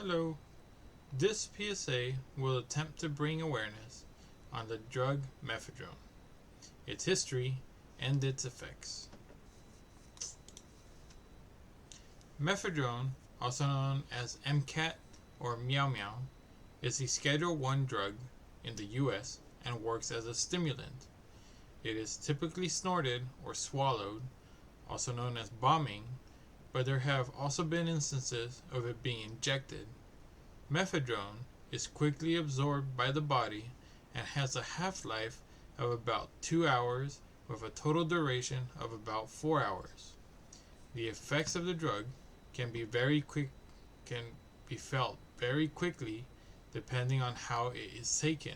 Hello. This PSA will attempt to bring awareness on the drug mephedrone, its history, and its effects. Mephedrone, also known as MCAT or Meow Meow, is a Schedule I drug in the US and works as a stimulant. It is typically snorted or swallowed, also known as bombing, but there have also been instances of it being injected. Mephedrone is quickly absorbed by the body and has a half-life of about 2 hours with a total duration of about 4 hours. The effects of the drug can be felt very quickly depending on how it is taken,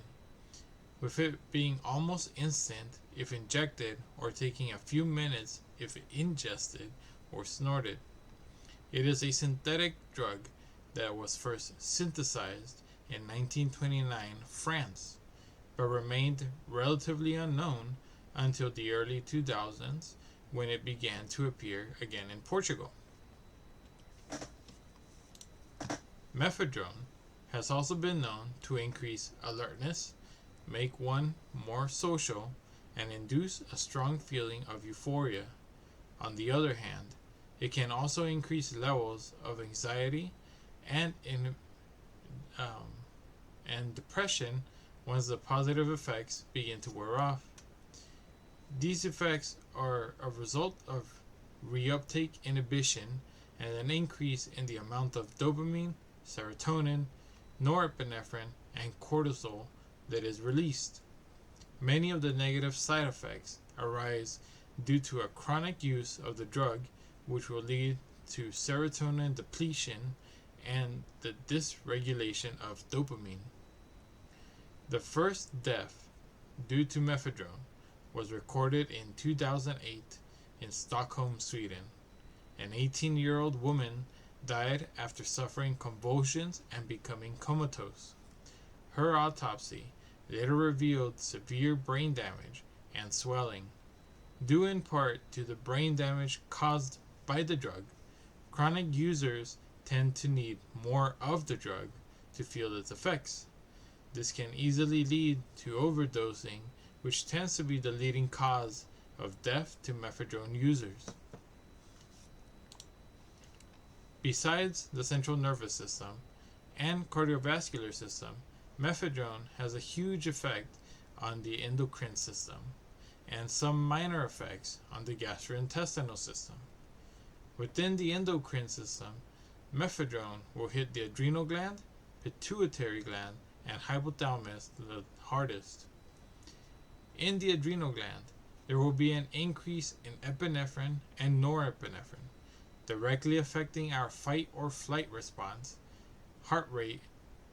with it being almost instant if injected or taking a few minutes if ingested or snorted. It is a synthetic drug that was first synthesized in 1929 France, but remained relatively unknown until the early 2000s when it began to appear again in Portugal. Mephedrone has also been known to increase alertness, make one more social, and induce a strong feeling of euphoria. On the other hand, it can also increase levels of anxiety and depression once the positive effects begin to wear off. These effects are a result of reuptake inhibition and an increase in the amount of dopamine, serotonin, norepinephrine, and cortisol that is released. Many of the negative side effects arise due to a chronic use of the drug, which will lead to serotonin depletion and the dysregulation of dopamine. The first death due to mephedrone was recorded in 2008 in Stockholm, Sweden. An 18-year-old woman died after suffering convulsions and becoming comatose. Her autopsy later revealed severe brain damage and swelling. Due in part to the brain damage caused by the drug, chronic users tend to need more of the drug to feel its effects. This can easily lead to overdosing, which tends to be the leading cause of death to mephedrone users. Besides the central nervous system and cardiovascular system, mephedrone has a huge effect on the endocrine system and some minor effects on the gastrointestinal system. Within the endocrine system, mephedrone will hit the adrenal gland, pituitary gland, and hypothalamus the hardest. In the adrenal gland, there will be an increase in epinephrine and norepinephrine, directly affecting our fight or flight response, heart rate,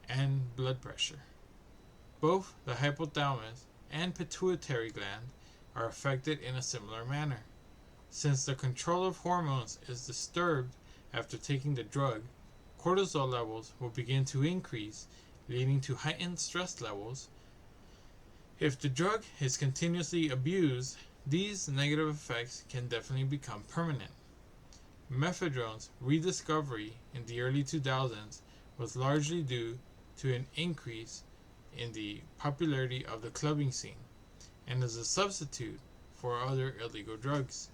and blood pressure. Both the hypothalamus and pituitary gland are affected in a similar manner. Since the control of hormones is disturbed after taking the drug, cortisol levels will begin to increase, leading to heightened stress levels. If the drug is continuously abused, these negative effects can definitely become permanent. Mephedrone's rediscovery in the early 2000s was largely due to an increase in the popularity of the clubbing scene and as a substitute for other illegal drugs.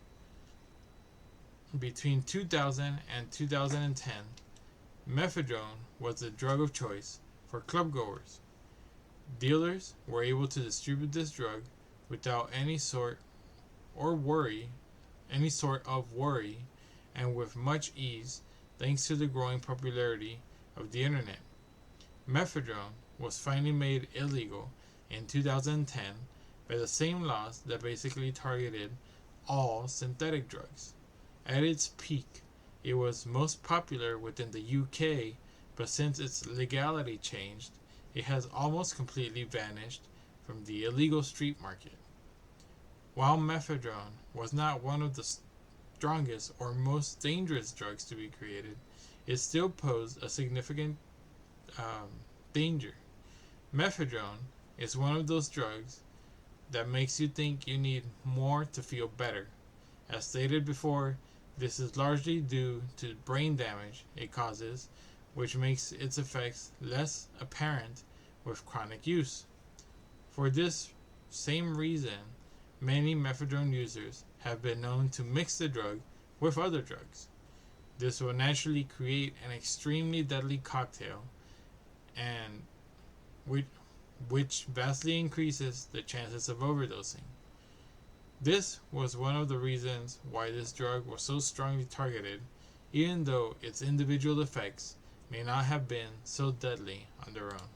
Between 2000 and 2010, mephedrone was the drug of choice for clubgoers. Dealers were able to distribute this drug without any sort of worry, and with much ease thanks to the growing popularity of the internet. Mephedrone was finally made illegal in 2010 by the same laws that basically targeted all synthetic drugs. At its peak, it was most popular within the UK, but since its legality changed, it has almost completely vanished from the illegal street market. While mephedrone was not one of the strongest or most dangerous drugs to be created, it still posed a significant danger. Mephedrone is one of those drugs that makes you think you need more to feel better. As stated before, this is largely due to brain damage it causes which makes its effects less apparent with chronic use. For this same reason, many mephedrone users have been known to mix the drug with other drugs. This will naturally create an extremely deadly cocktail, and which vastly increases the chances of overdosing. This was one of the reasons why this drug was so strongly targeted, even though its individual effects may not have been so deadly on their own.